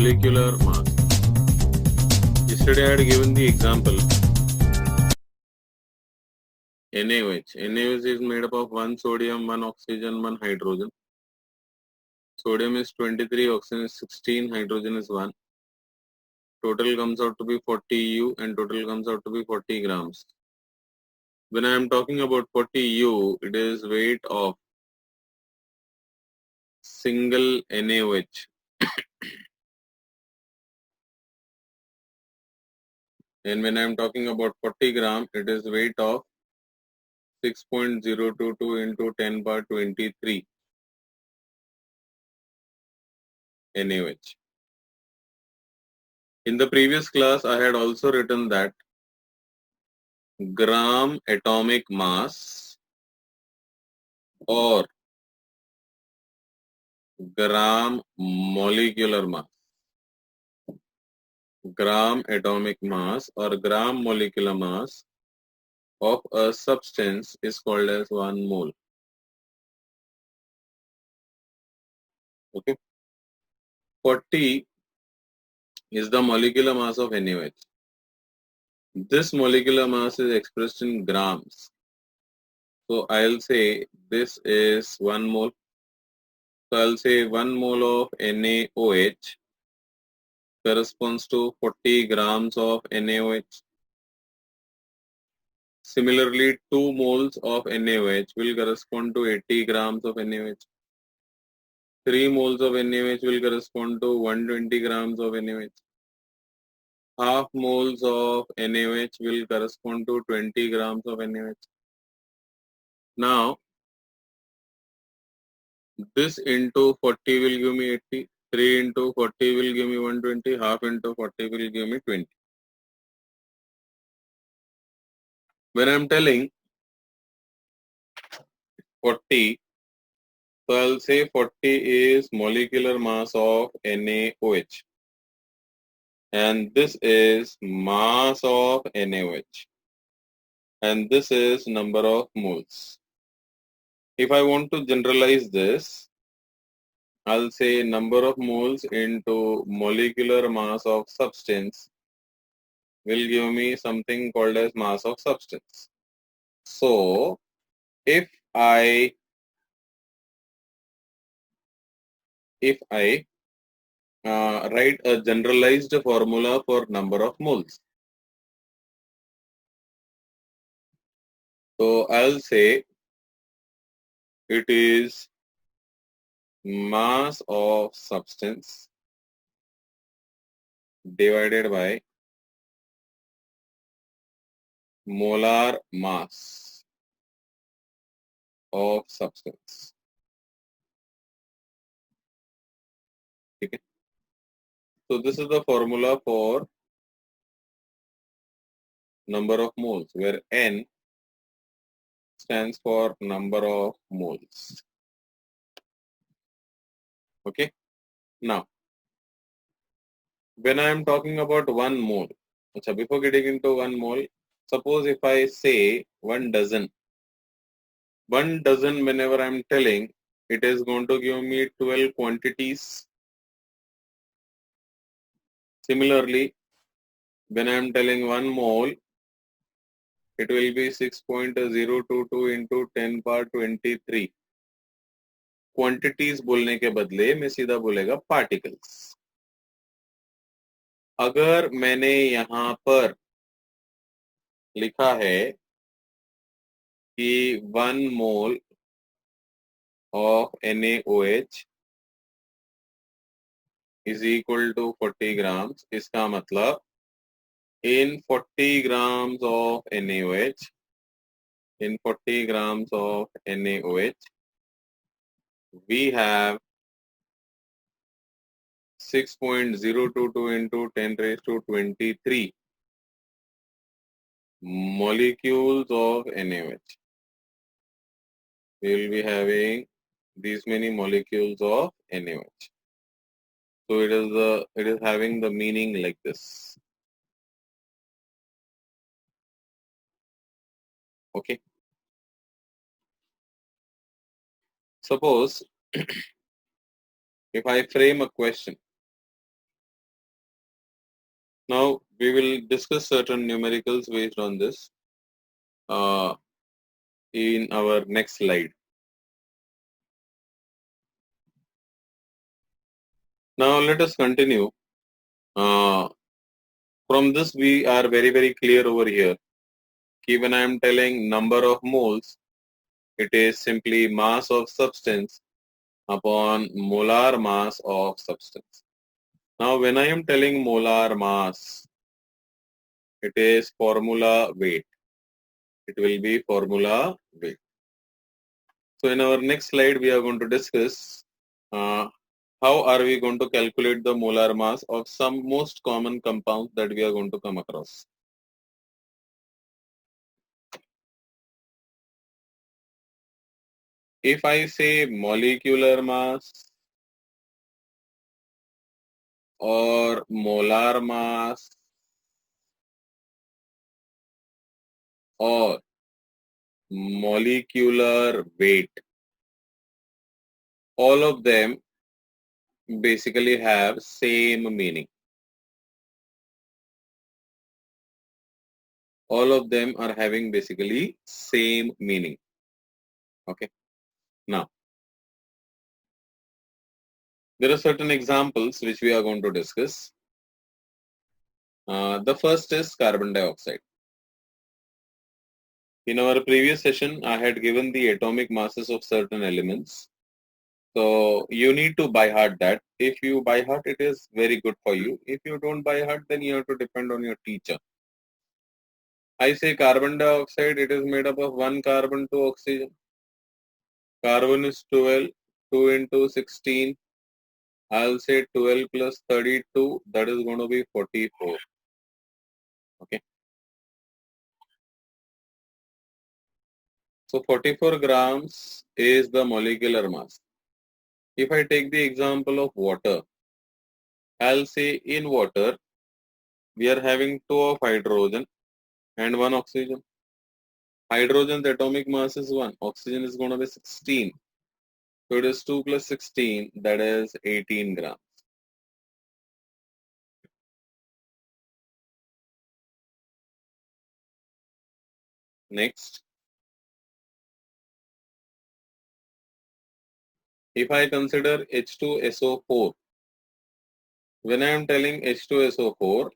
molecular mass. Yesterday I had given the example NaOH. NaOH is made up of 1 sodium, 1 oxygen, 1 hydrogen. Sodium is 23, oxygen is 16, hydrogen is 1. Total comes out to be 40 U and total comes out to be 40 grams. When I am talking about 40 U, it is weight of single NaOH. And when I am talking about 40 gram, it is weight of 6.022 into 10 power 23 NaOH. In the previous class, I had also written that gram atomic mass or gram molecular mass. Gram atomic mass or gram molecular mass of a substance is called as 1 mole. Okay. 40 is the molecular mass of NaOH. This molecular mass is expressed in grams. So I'll say this is 1 mole. So I'll say 1 mole of NaOH corresponds to 40 grams of NaOH. Similarly, 2 moles of NaOH will correspond to 80 grams of NaOH. 3 moles of NaOH will correspond to 120 grams of NaOH. Half moles of NaOH will correspond to 20 grams of NaOH. Now, this into 40 will give me 80. 3 into 40 will give me 120. Half into 40 will give me 20. When I am telling 40, so I'll say 40 is molecular mass of NaOH. And this is mass of NaOH. And this is number of moles. If I want to generalize this, I'll say number of moles into molecular mass of substance will give me something called as mass of substance. So, if I write a generalized formula for number of moles, so I'll say it is mass of substance divided by molar mass of substance. Okay. So this is the formula for number of moles, where N stands for number of moles. Okay. Now, when I am talking about 1 mole, before getting into 1 mole, suppose if I say 1 dozen, 1 dozen whenever I am telling, it is going to give me 12 quantities. Similarly, when I am telling 1 mole, it will be 6.022 into 10 power 23. Quantities बोलने के बदले मैं सीधा बोलेगा particles. अगर मैंने यहां पर लिखा है कि 1 mole of NaOH is equal to 40 grams, इसका मतलब in 40 grams of NaOH, in 40 grams of NaOH, we have 6.022 into 10 raised to 23 molecules of NaOH. We will be having these many molecules of NaOH. So it is having the meaning like this. Okay. Suppose if I frame a question Now we will discuss certain numericals based on this in our next slide. Now let us continue. From this we are very clear over here. When I am telling number of moles, it is simply mass of substance upon molar mass of substance. Now when I am telling molar mass, it is formula weight. It will be formula weight. So in our next slide, we are going to discuss how are we going to calculate the molar mass of some most common compounds that we are going to come across. If I say molecular mass or molar mass or molecular weight, all of them basically have same meaning. All of them are having basically same meaning. Okay. Now, there are certain examples which we are going to discuss. The first is carbon dioxide. In our previous session, I had given the atomic masses of certain elements. So you need to by heart that. If you by heart, it is very good for you. If you don't by heart, then you have to depend on your teacher. I say carbon dioxide, it is made up of 1 carbon, 2 oxygen. Carbon is 12, 2 into 16. I'll say 12 plus 32, that is going to be 44. Okay. So 44 grams is the molecular mass. If I take the example of water, I'll say in water, we are having 2 of hydrogen and 1 oxygen. Hydrogen's atomic mass is 1. Oxygen is going to be 16. So it is 2 plus 16, that is 18 grams. Next, if I consider H2SO4, when I am telling H2SO4,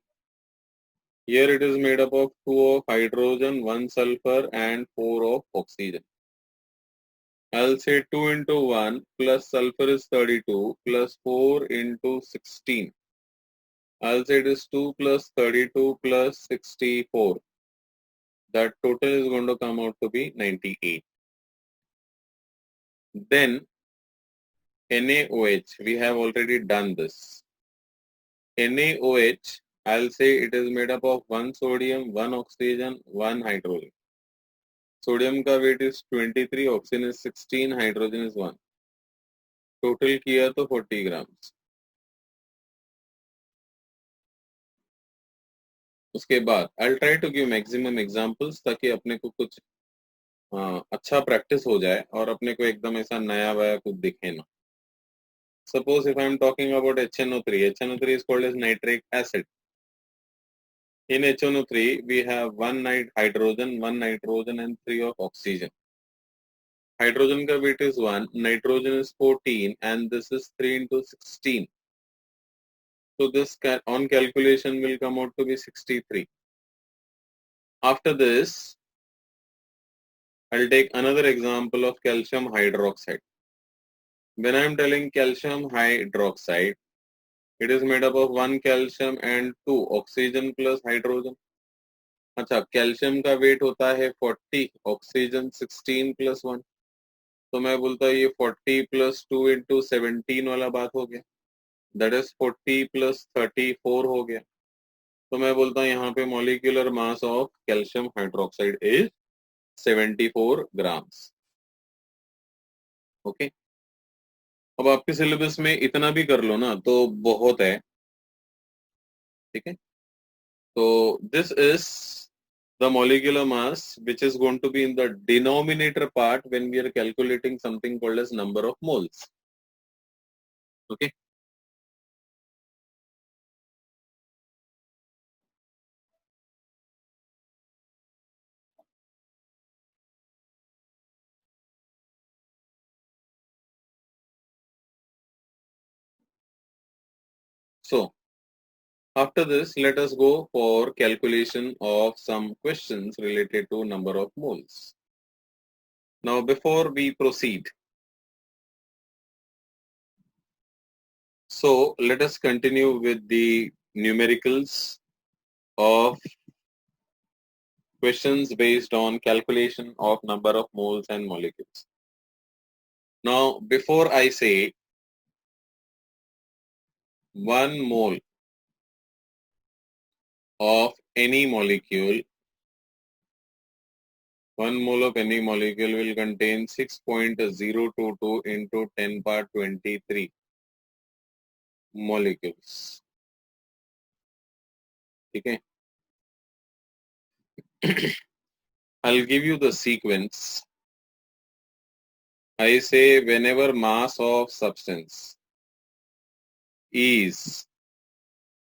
here it is made up of 2 of hydrogen, 1 sulfur and 4 of oxygen. I'll say 2 into 1 plus sulfur is 32 plus 4 into 16. I'll say it is 2 plus 32 plus 64. That total is going to come out to be 98. Then NaOH, we have already done this. NaOH, I'll say it is made up of 1 sodium, 1 oxygen, 1 hydrogen. Sodium का weight is 23, oxygen is 16, hydrogen is 1. Total किया तो 40 grams. उसके बाद I'll try to give maximum examples ताकि अपने को कुछ अच्छा प्रैक्टिस हो जाए और अपने को एकदम ऐसा नया वया कुछ दिखे ना. Suppose if I am talking about HNO3, HNO3 is called as nitric acid. In HNO3, we have 1 hydrogen, 1 nitrogen and 3 of oxygen. Hydrogen ka weight is 1, nitrogen is 14 and this is 3 into 16. So this on calculation will come out to be 63. After this, I'll take another example of calcium hydroxide. When I am telling calcium hydroxide, it is made up of 1 calcium and 2 oxygen plus hydrogen. अच्छा, calcium का wait होता है 40, oxygen 16 plus 1. तो मैं बोलता ये 40 plus 2 into 17 वाला बात हो गया. दैट इज 40 प्लस 34 हो गया. तो मैं बोलता हूँ यहाँ पे molecular mass of calcium hydroxide is 74 grams. Okay. अब आपके सिलेबस में इतना भी कर लो ना तो बहुत है. ठीक है. तो this is the molecular mass which is going to be in the denominator part when we are calculating something called as number of moles. Okay. So after this, let us go for calculation of some questions related to number of moles. Now, before we proceed, so let us continue with the numericals of questions based on calculation of number of moles and molecules. Now, before I say 1 mole of any molecule, 1 mole of any molecule will contain 6.022 into 10 power 23 molecules. Okay. I'll give you the sequence. I say whenever mass of substance is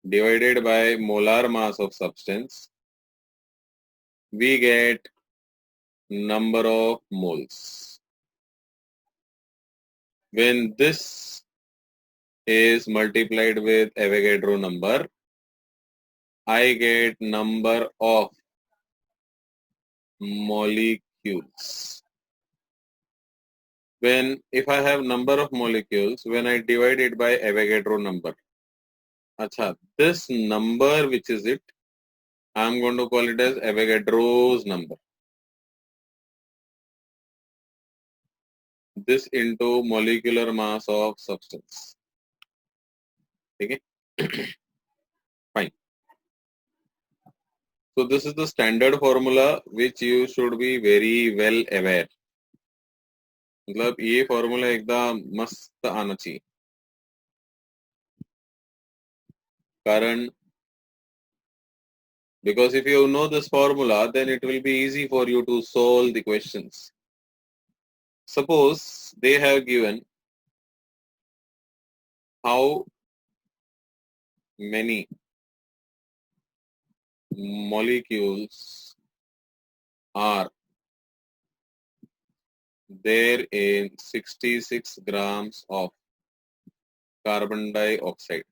divided by molar mass of substance, we get number of moles. When this is multiplied with Avogadro number, I get number of molecules. If I have number of molecules, when I divide it by Avogadro number, this number which is it, I'm going to call it as Avogadro's number. This into molecular mass of substance. Okay. Fine. So this is the standard formula which you should be very well aware. मतलब ये formula एकदम मस्त आना चाहिए कारण because if you know this formula then it will be easy for you to solve the questions. Suppose they have given how many molecules are there in 66 grams of carbon dioxide.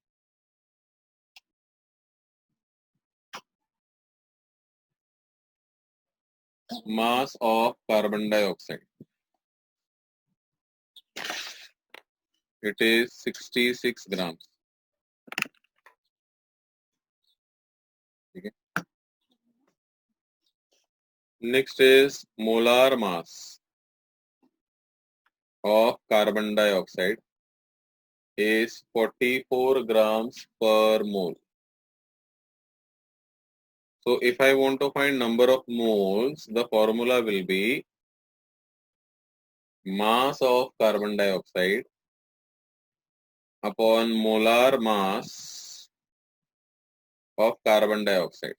Mass of carbon dioxide. It is 66 grams. Okay. Next is molar mass of carbon dioxide is 44 grams per mole. So if I want to find number of moles, the formula will be mass of carbon dioxide upon molar mass of carbon dioxide.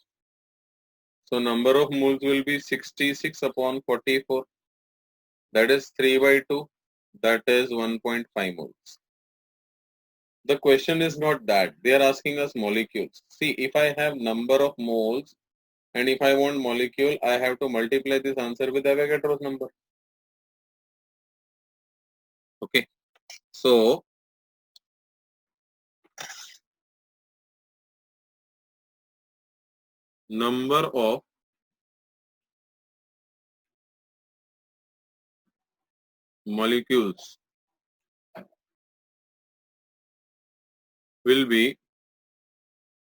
So number of moles will be 66 upon 44. That is 3 by 2. That is 1.5 moles. The question is not that. They are asking us molecules. See, if I have number of moles and if I want molecule, I have to multiply this answer with Avogadro's number. Okay. So, number of molecules will be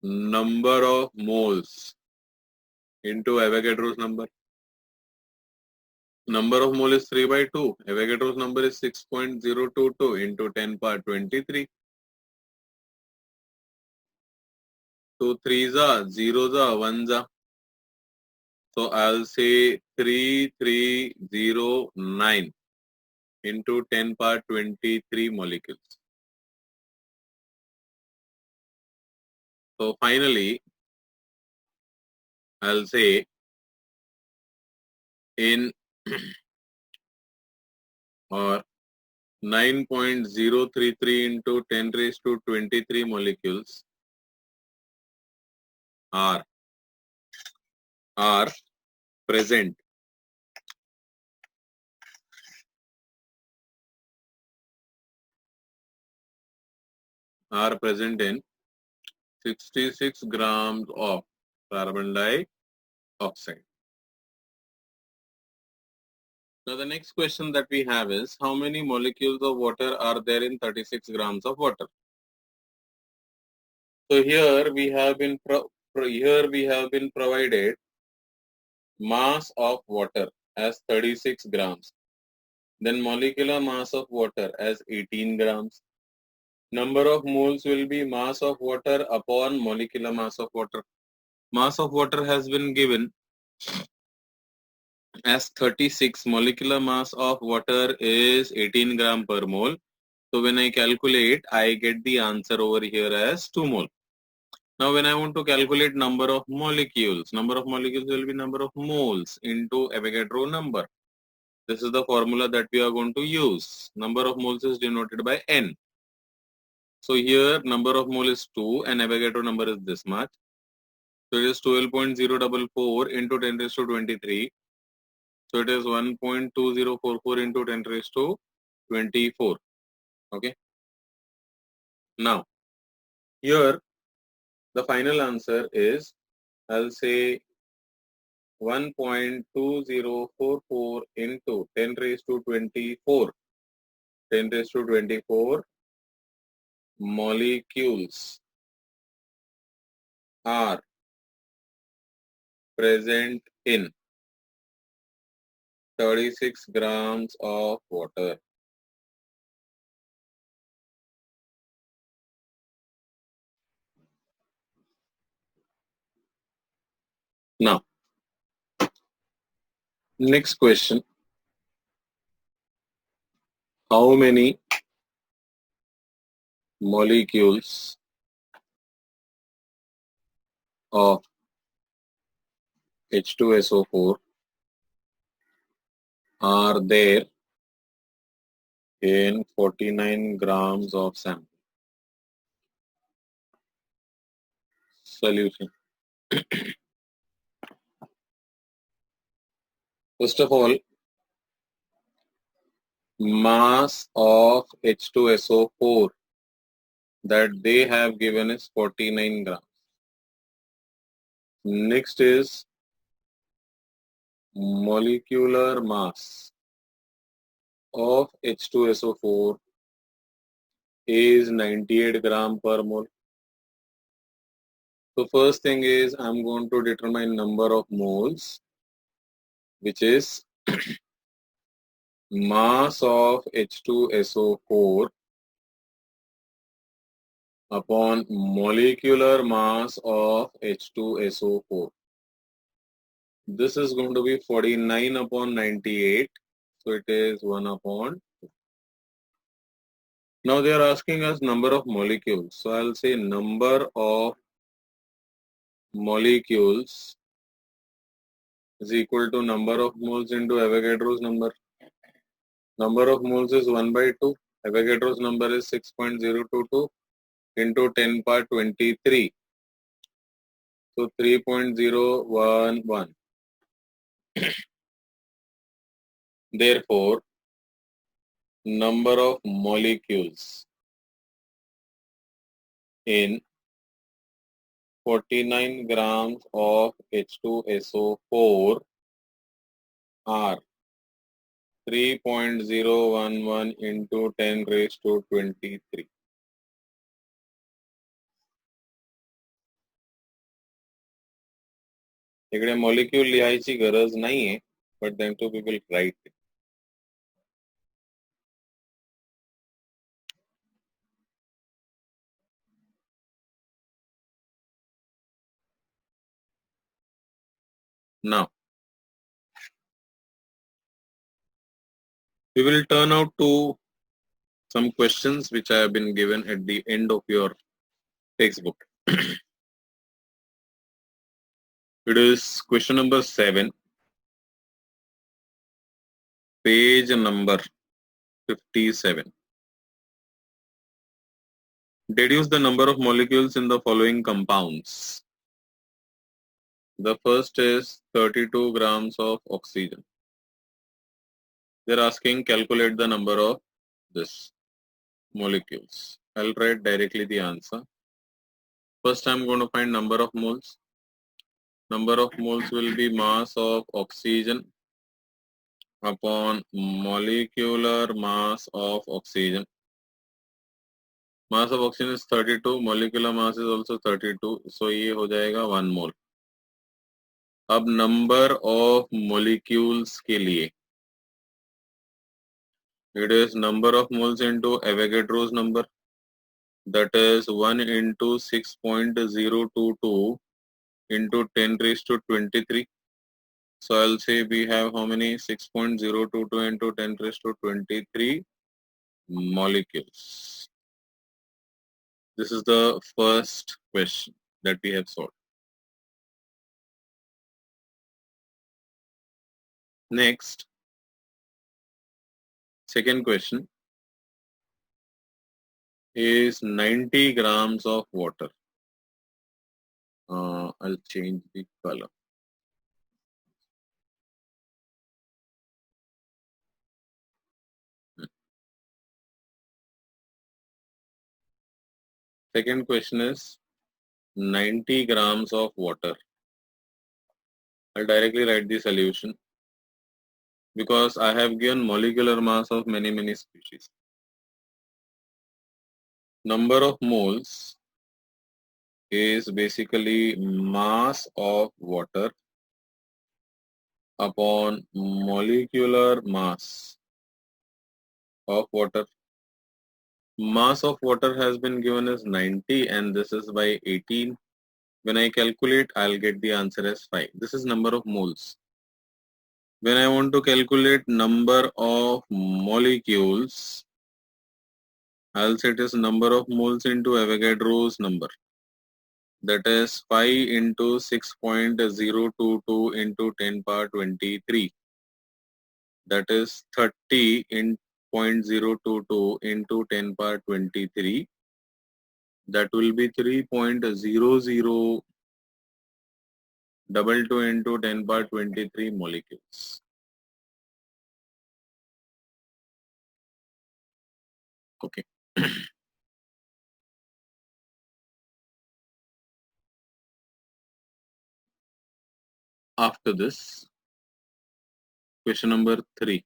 number of moles into Avogadro's number. Number of mole is 3 by 2. Avogadro's number is 6.022 into 10 power 23. So 3s are, 0s are, 1s are. So I'll say 3309 into 10 power 23 molecules. So finally, I'll say in or 9.033 into 10 raised to 23 molecules are present in 66 grams of carbon dioxide. Now the next question that we have is, how many molecules of water are there in 36 grams of water? So here we have been provided mass of water as 36 grams, then molecular mass of water as 18 grams. Number of moles will be mass of water upon molecular mass of water. Mass of water has been given as 36. Molecular mass of water is 18 gram per mole. So when I calculate, I get the answer over here as 2 mole. Now when I want to calculate number of molecules will be number of moles into Avogadro number. This is the formula that we are going to use. Number of moles is denoted by N. So here number of mole is 2 and Avogadro number is this much. So it is 12.044 into 10 raised to 23. So it is 1.2044 into 10 raised to 24. Okay. Now here the final answer is, I'll say 1.2044 into 10 raised to 24. 10 raised to 24 molecules are present in 36 grams of water. Now, next question. How many molecules of H2SO4 are there in 49 grams of sample? Solution. First of all, mass of H2SO4 that they have given is 49 grams. Next is molecular mass of H2SO4 is 98 gram per mole. So first thing is I'm going to determine number of moles, which is mass of H2SO4 upon molecular mass of H2SO4. This is going to be 49 upon 98. So it is 1 upon 2. Now they are asking us number of molecules. So I'll say number of molecules is equal to number of moles into Avogadro's number. Number of moles is 1 by 2. Avogadro's number is 6.022 into 10 power 23. So 3.011. Therefore, number of molecules in 49 grams of H2SO4 are 3.011 into 10 raised to 23. इकडे molecule लिहायची गरज नाहीये, but then too we will write it. Now, we will turn out to some questions which have been given at the end of your textbook. It is question number 7, page number 57. Deduce the number of molecules in the following compounds. The first is 32 grams of oxygen. They're asking calculate the number of this molecules. I'll write directly the answer. First I'm going to find number of moles. Number of moles will be mass of oxygen upon molecular mass of oxygen. Mass of oxygen is 32, molecular mass is also 32, so ये हो जाएगा 1 mole. अब number of molecules के लिए it is number of moles into Avogadro's number, that is 1 into 6.022 into 10 raised to 23. So I'll say we have how many? 6.022 into 10 raised to 23 molecules. This is the first question that we have solved. Next, second question is 90 grams of water. I'll change the color. Second question is 90 grams of water. I'll directly write the solution because I have given molecular mass of many species. Number of moles is basically mass of water upon molecular mass of water. Mass of water has been given as 90 and this is by 18. When I calculate, I'll get the answer as 5. This is number of moles. When I want to calculate number of molecules, I'll set as number of moles into Avogadro's number. That is 5 into 6.022 into 10 power 23. That is 30 in 0.022 into 10 power 23. That will be 3.0022 into 10 power 23 molecules. Okay. After this, question number 3.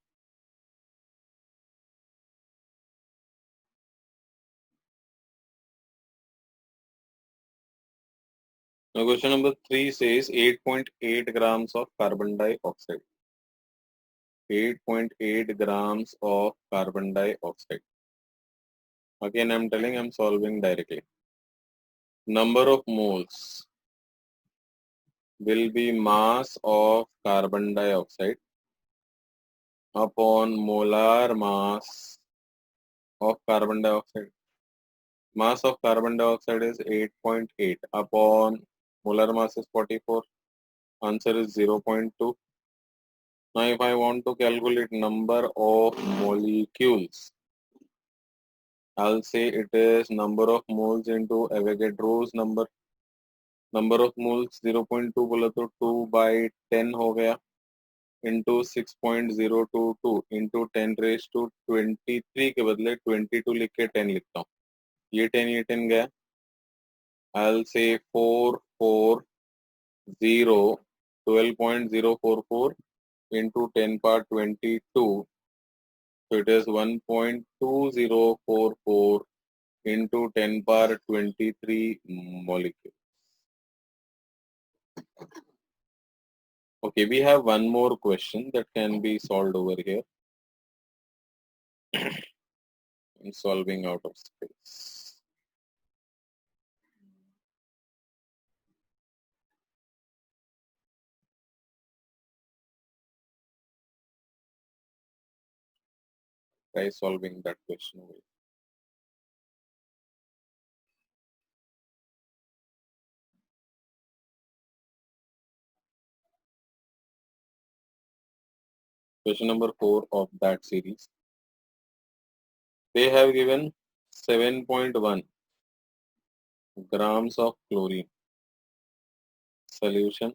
Now question number 3 says 8.8 grams of carbon dioxide. 8.8 grams of carbon dioxide. Again, I'm telling I'm solving directly. Number of moles will be mass of carbon dioxide upon molar mass of carbon dioxide. Mass of carbon dioxide is 8.8 upon molar mass is 44. Answer is 0.2. Now if I want to calculate number of molecules, I'll say it is number of moles into Avogadro's number. Number of moles 0.2 बोला तो 2 by 10 हो गया into 6.022 into 10 raised to 23 के बदले 22 लिख के 10 लिखता हूँ. ये 10 गया. I'll say 12.044 into 10 power 22. So it is 1.2044 into 10 power 23 molecules. Okay, we have one more question that can be solved over here. I'm solving out of space. Try solving that question over here. Question number 4 of that series. They have given 7.1 grams of chlorine. Solution.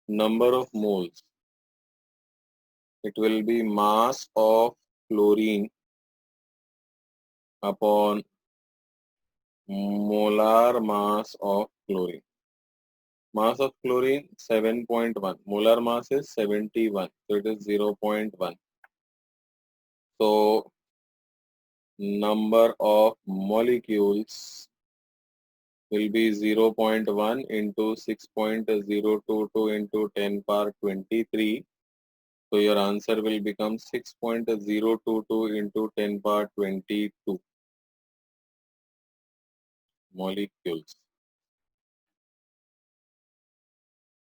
Number of moles. It will be mass of chlorine upon molar mass of chlorine. Mass of chlorine 7.1. Molar mass is 71. So it is 0.1. So number of molecules will be 0.1 into 6.022 into 10 power 23. So your answer will become 6.022 into 10 power 22 molecules.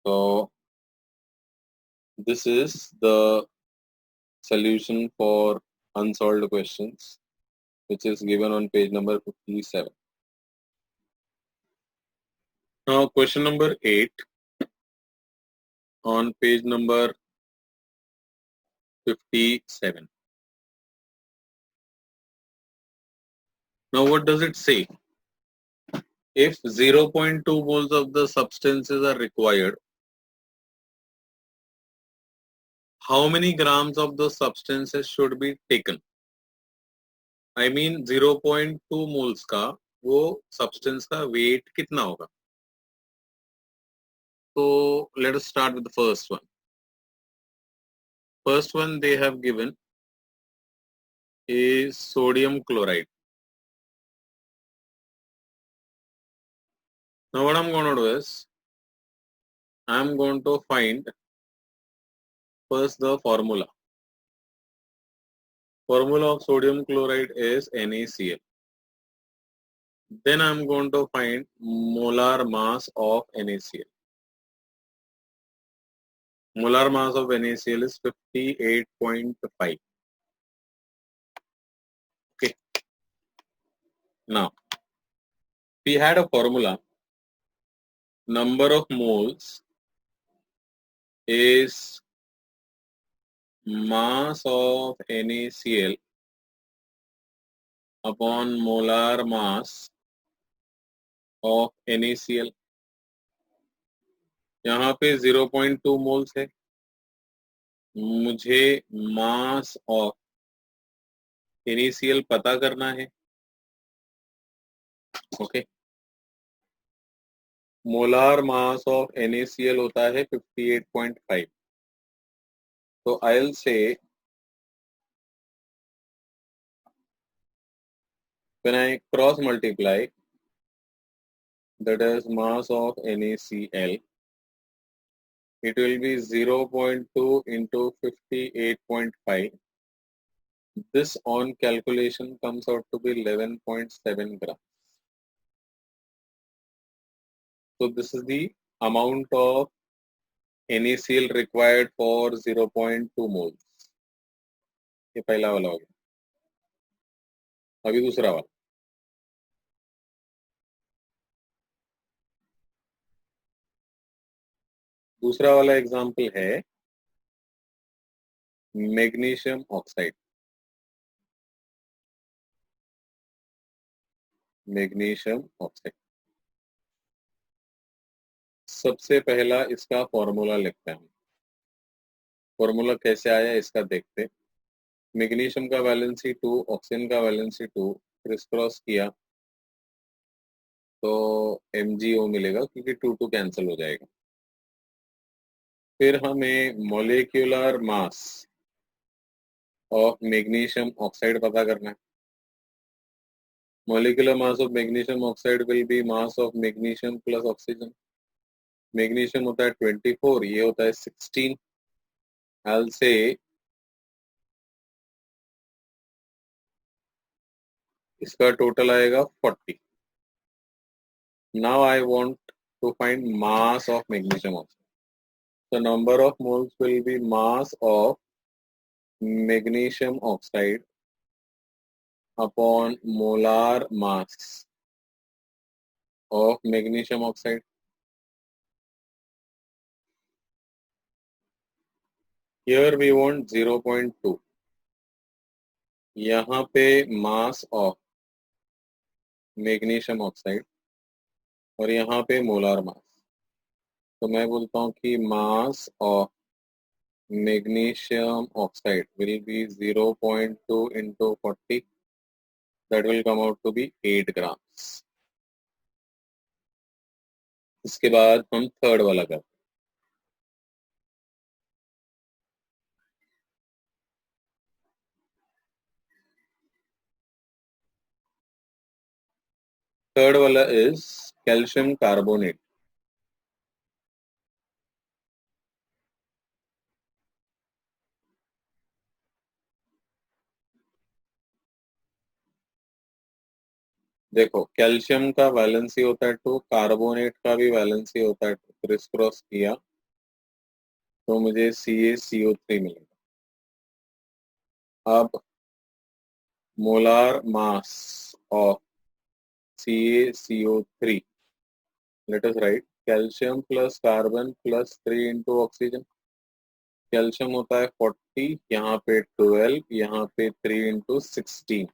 So this is the solution for unsolved questions, which is given on page number 57. Now question number 8 on page number 57. Now what does it say? If 0.2 moles of the substances are required, how many grams of the substances should be taken? I mean 0.2 moles का वो substance का weight कितना होगा? So let us start with the first one. First one they have given is sodium chloride. Now what I'm going to do is I'm going to find first the formula. Formula of sodium chloride is NaCl. Then I'm going to find molar mass of NaCl. Molar mass of NaCl is 58.5. Okay. Now, we had a formula. Number of moles is mass of NaCl upon molar mass of NaCl. यहाँ पे 0.2 moles है. मुझे mass of NaCl पता करना है. Okay. Molar mass of NaCl होता है 58.5. तो I'll say when I cross multiply, that is mass of NaCl, it will be 0.2 into 58.5. This on calculation comes out to be 11.7 grams. So this is the amount of NaCl required for 0.2 moles. ये पहला वाला हो गया. अभी दूसरा वाला. दूसरा वाला एग्जाम्पल है मैग्नीशियम ऑक्साइड. Magnesium oxide. सबसे पहला इसका फॉर्मूला लिखते हैं. फॉर्मूला कैसे आया इसका देखते. मैग्नीशियम का वैलेंसी 2, ऑक्सीजन का वैलेंसी 2, क्रिस क्रॉस किया तो MgO मिलेगा क्योंकि 2 कैंसिल हो जाएगा. फिर हमें molecular mass of magnesium oxide पता करना है. Molecular mass of magnesium oxide will be mass of magnesium plus oxygen. Magnesium होता है 24, ये होता है 16. I'll say इसका टोटल आएगा 40. Now I want to find mass of magnesium oxide. The number of moles will be mass of magnesium oxide upon molar mass of magnesium oxide. Here we want 0.2. यहाँ पे mass of magnesium oxide और यहाँ पे molar mass. तो मैं बोलता हूँ कि mass of magnesium oxide will be 0.2 into 40. That will come out to be 8 grams. इसके बाद हम थर्ड वाला करते हैं। थर्ड वाला इज कैल्शियम कार्बोनेट। देखो कैल्शियम का वैलेंसी होता है 2, कार्बोनेट का भी वैलेंसी होता है 2, क्रिस क्रॉस किया तो मुझे CaCO3 मिलेगा। अब molar mass of CaCO3, let us right calcium plus carbon plus 3 into oxygen. Calcium होता है 40, यहाँ पे 12, यहाँ पे 3 इंटू 16।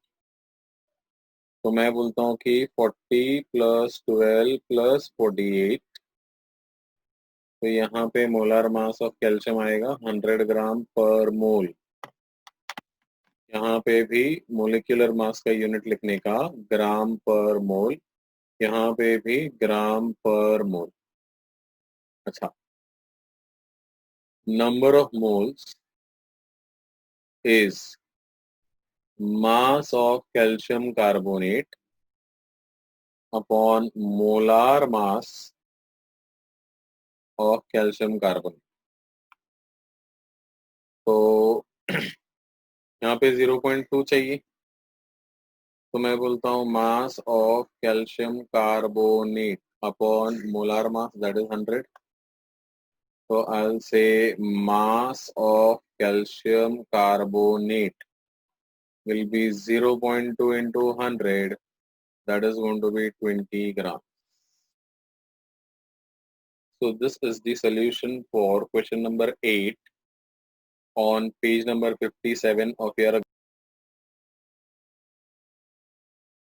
तो मैं बोलता हूँ कि 40 प्लस 12 प्लस 48, तो यहाँ पे मोलार मास ऑफ कैल्शियम आएगा 100 ग्राम पर मोल। यहाँ पे भी मोलिकुलर मास का यूनिट लिखने का ग्राम पर मोल, यहाँ पे भी ग्राम पर मोल। अच्छा, number of moles is mass of calcium carbonate upon molar mass of calcium carbonate. तो यहाँ पे 0.2 चाहिए, तो मैं बोलता हूँ mass of calcium carbonate upon molar mass that is 100। So I'll say mass of calcium carbonate will be 0.2 into 100. That is going to be 20 grams. So this is the solution for question number 8 on page number 57 of your